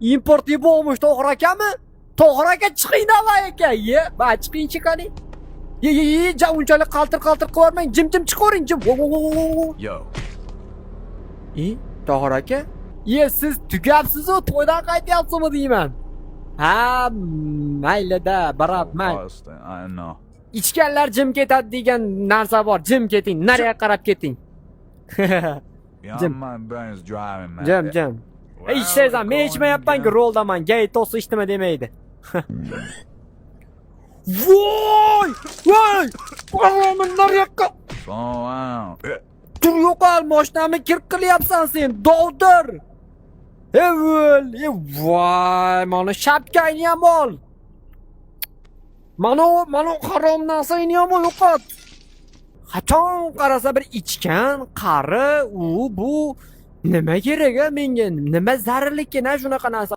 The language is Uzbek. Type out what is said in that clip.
Import bo'lmish Tohir akami? Tohir aka chiqing davay aka. Ye, va chiqing chiqani. Ye, unchalik qaltir-qaltir qilib jim-jim chiqavering, jim. Yo. Tohir aka? Ye, siz tugabsiz-ku, to'ydan qaytyapsizmi deyman. Ha, mayli-da, barabman. Ichganlar jim ketadi degan narsa bor. Jim keting, nariga qarab keting. Jim. İçseysen, men içmeyapman ki roldaman, gay tosu içtime demeydi. Voy! Allah'ımın nereye Dur yok al, moşnamı kirk qilyapsan sen, doldur. Voy, mana shapkangni ham ol. Mana harom narsangni ham yo'qot. Qachon qarasa bir ichgan, qari, bu nima kerak menga? Nima zararlikka shunaqa narsa?